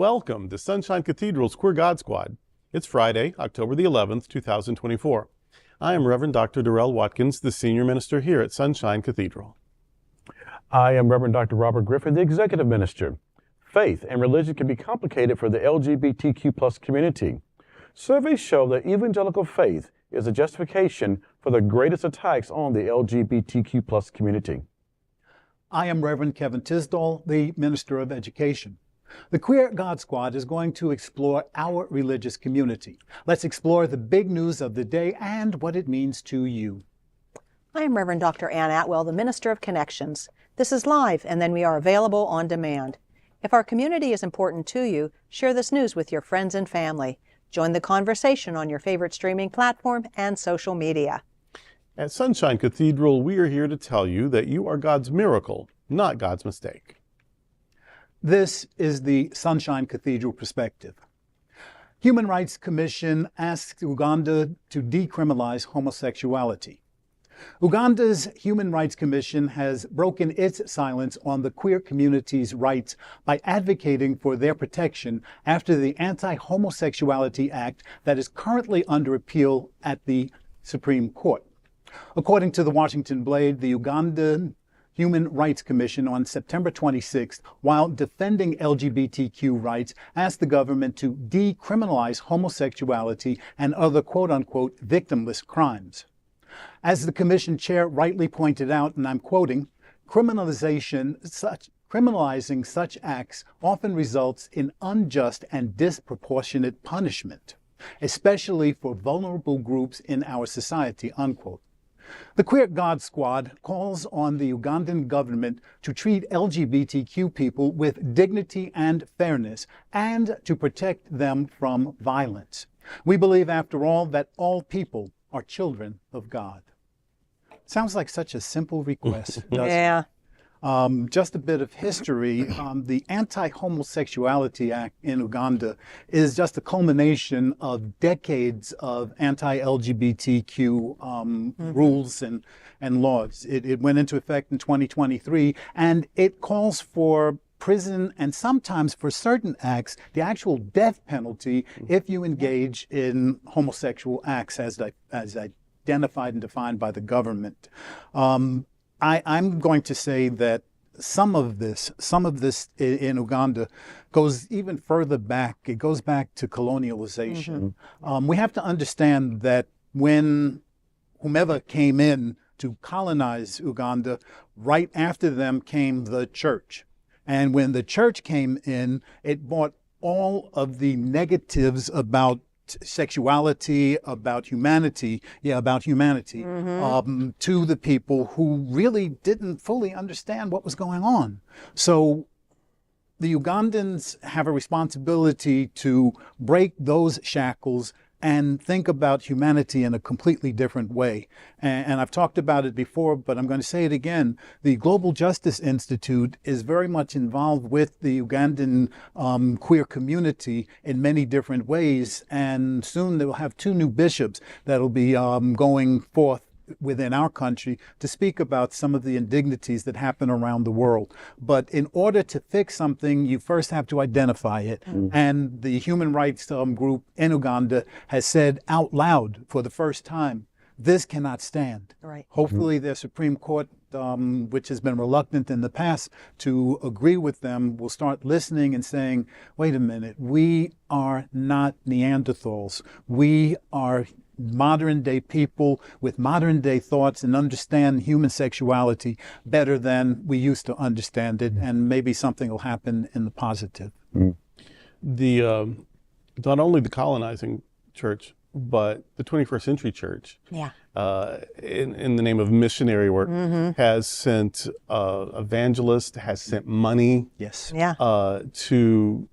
Welcome to Sunshine Cathedral's Queer God Squad. It's Friday, October the 11th, 2024. I am Reverend Dr. Darrell Watkins, the Senior Minister here at Sunshine Cathedral. I am Reverend Dr. Robert Griffin, the Executive Minister. Faith and religion can be complicated for the LGBTQ+ community. Surveys show that evangelical faith is a justification for the greatest attacks on the LGBTQ+ community. I am Reverend Kevin Tisdall, the Minister of Education. The Queer God Squad is going to explore our religious community. Let's explore the big news of the day and what it means to you. I am Reverend Dr. Ann Atwell, the Minister of Connections. This is live, and then we are available on demand. If our community is important to you, share this news with your friends and family. Join the conversation on your favorite streaming platform and social media. At Sunshine Cathedral, we are here to tell you that you are God's miracle, not God's mistake. This is the Sunshine Cathedral perspective. Human Rights Commission asked Uganda to decriminalize homosexuality. Uganda's Human Rights Commission has broken its silence on the queer community's rights by advocating for their protection after the Anti-Homosexuality Act that is currently under appeal at the Supreme Court. According to the Washington Blade, the Uganda Human Rights Commission on September 26th, while defending LGBTQ rights, asked the government to decriminalize homosexuality and other quote-unquote victimless crimes. As the commission chair rightly pointed out, and I'm quoting, criminalizing such acts often results in unjust and disproportionate punishment, especially for vulnerable groups in our society, unquote. The Queer God Squad calls on the Ugandan government to treat LGBTQ people with dignity and fairness and to protect them from violence. We believe, after all, that all people are children of God. Sounds like such a simple request, doesn't Yeah. it? Just a bit of history. The Anti-Homosexuality Act in Uganda is just a culmination of decades of anti-LGBTQ rules and laws. It went into effect in 2023, and it calls for prison and sometimes, for certain acts, the actual death penalty if you engage in homosexual acts as identified and defined by the government. I'm going to say that some of this in Uganda goes even further back. It goes back to colonialization. We have to understand that when whomever came in to colonize Uganda, right after them came the church. And when the church came in, it brought all of the negatives about sexuality, about humanity, to the people who really didn't fully understand what was going on. So the Ugandans have a responsibility to break those shackles and think about humanity in a completely different way. And I've talked about it before, but I'm going to say it again. The Global Justice Institute is very much involved with the Ugandan queer community in many different ways. And soon they will have 2 new bishops that'll be going forth within our country to speak about some of the indignities that happen around the world. But in order to fix something, you first have to identify it. And the human rights group in Uganda has said out loud for the first time, this cannot stand. Right. Hopefully their Supreme Court, which has been reluctant in the past to agree with them, will start listening and saying, wait a minute, we are not Neanderthals. We are modern day people with modern day thoughts and understand human sexuality better than we used to understand it, and maybe something will happen in the positive. The not only the colonizing church, but the 21st century church, in the name of missionary work, has sent evangelists, has sent money to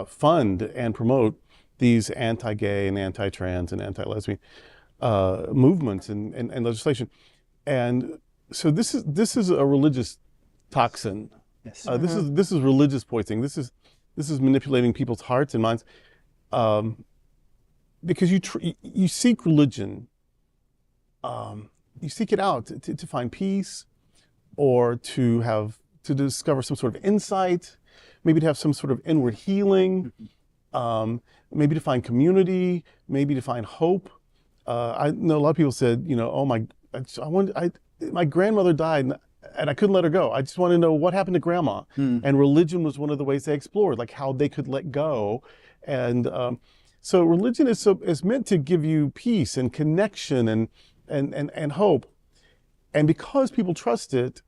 fund and promote these anti-gay and anti-trans and anti-lesbian movements and legislation. And so this is a religious toxin. Yes. This is religious poisoning. This is manipulating people's hearts and minds, because you seek religion, you seek it out to find peace, or to discover some sort of insight. maybe to have some sort of inward healing, maybe to find community, maybe to find hope. I know a lot of people said, oh my grandmother died and I couldn't let her go. I just want to know what happened to grandma. And religion was one of the ways they explored, like how they could let go. And so religion is meant to give you peace and connection and hope. And because people trust it,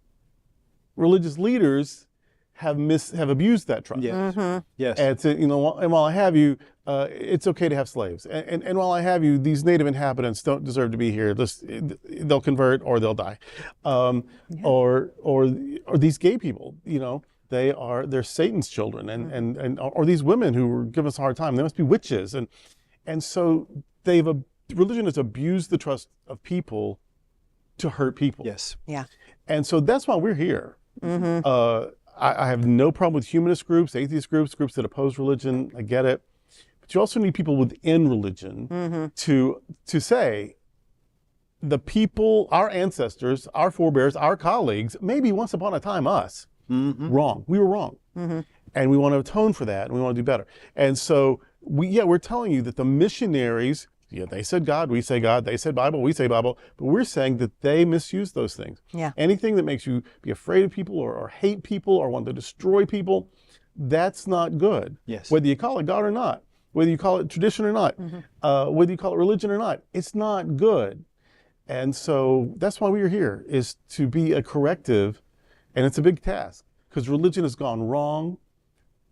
religious leaders have abused that trust. Yes. Yes. And said, and while I have you, it's okay to have slaves. And while I have you, these native inhabitants don't deserve to be here. They'll convert or they'll die. Or these gay people, they're Satan's children, or these women who were giving us a hard time. They must be witches, and so religion has abused the trust of people to hurt people. Yes. Yeah. And so that's why we're here. I have no problem with humanist groups, atheist groups that oppose religion. I get it, but you also need people within religion to say, the people, our ancestors, our forebears, our colleagues, maybe once upon a time us. Wrong. We were wrong. And we want to atone for that, and we want to do better. And so we're telling you that the missionaries, they said God, we say God, they said Bible, we say Bible, but we're saying that they misuse those things. Yeah. Anything that makes you be afraid of people or hate people or want to destroy people, that's not good. Yes. Whether you call it God or not, whether you call it tradition or not, whether you call it religion or not, it's not good. And so that's why we're here, is to be a corrective. And it's a big task because religion has gone wrong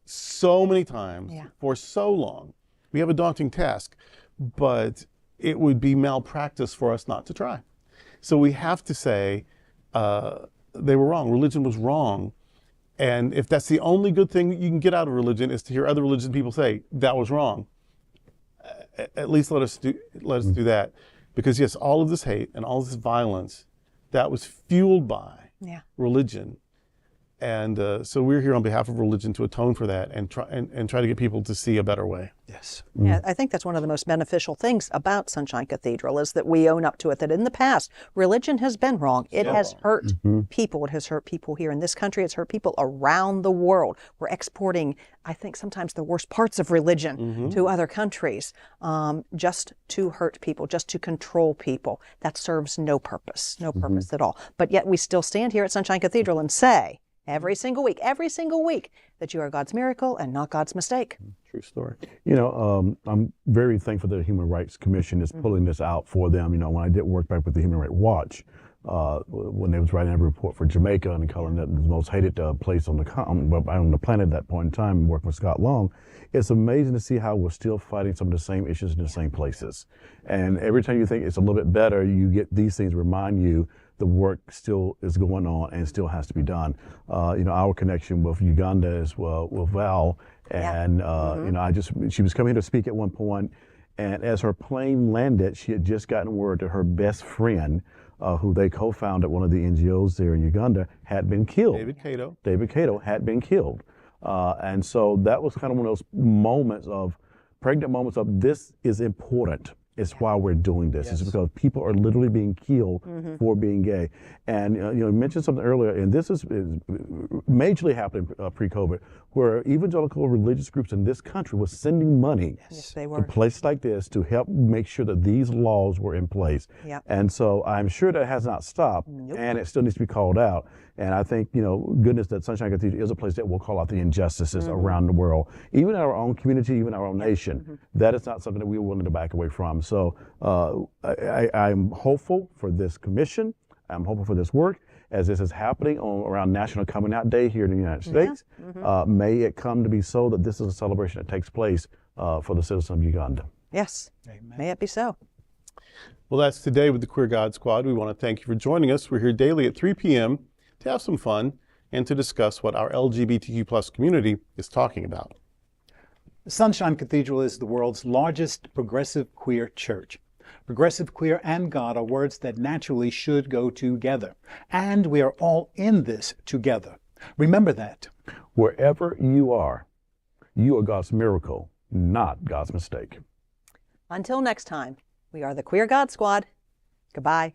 so many times for so long. We have a daunting task, but it would be malpractice for us not to try. So we have to say they were wrong. Religion was wrong. And if that's the only good thing you can get out of religion is to hear other religious people say that was wrong, at least let us do that. Because yes, all of this hate and all this violence, that was fueled by religion. And so we're here on behalf of religion to atone for that and try to get people to see a better way. Yes. Yeah, I think that's one of the most beneficial things about Sunshine Cathedral is that we own up to it, that in the past, religion has been wrong. It has hurt people. It has hurt people here in this country. It's hurt people around the world. We're exporting, I think, sometimes the worst parts of religion to other countries just to hurt people, just to control people. That serves no purpose at all. But yet we still stand here at Sunshine Cathedral and say, every single week, that you are God's miracle and not God's mistake. True story. I'm very thankful that the Human Rights Commission is pulling this out for them. When I did work back with the Human Rights Watch, when they was writing a report for Jamaica and calling it the most hated place on the planet at that point in time, working with Scott Long, it's amazing to see how we're still fighting some of the same issues in the same places. And every time you think it's a little bit better, you get these things remind you the work still is going on and still has to be done. Our connection with Uganda as well, with Val, and she was coming here to speak at one point, and as her plane landed, she had just gotten word that her best friend, who they co-founded one of the NGOs there in Uganda, had been killed. David Cato had been killed. And so that was kind of one of those pregnant moments of this is important. It's why we're doing this. Yes. It's because people are literally being killed for being gay. And you mentioned something earlier, and this is majorly happening pre-COVID, where evangelical religious groups in this country was sending money to places like this to help make sure that these laws were in place. Yep. And so I'm sure that has not stopped, and it still needs to be called out. And I think, goodness that Sunshine Cathedral is a place that will call out the injustices around the world, even in our own community, even our own nation. That is not something that we're willing to back away from. So I'm hopeful for this commission. I'm hopeful for this work as this is happening around National Coming Out Day here in the United States. May it come to be so that this is a celebration that takes place for the citizens of Uganda. Yes. Amen. May it be so. Well, that's today with the Queer God Squad. We want to thank you for joining us. We're here daily at 3 p.m. to have some fun and to discuss what our LGBTQ+ community is talking about. Sunshine Cathedral is the world's largest progressive queer church. Progressive, queer, and God are words that naturally should go together. And we are all in this together. Remember that. Wherever you are God's miracle, not God's mistake. Until next time, we are the Queer God Squad. Goodbye.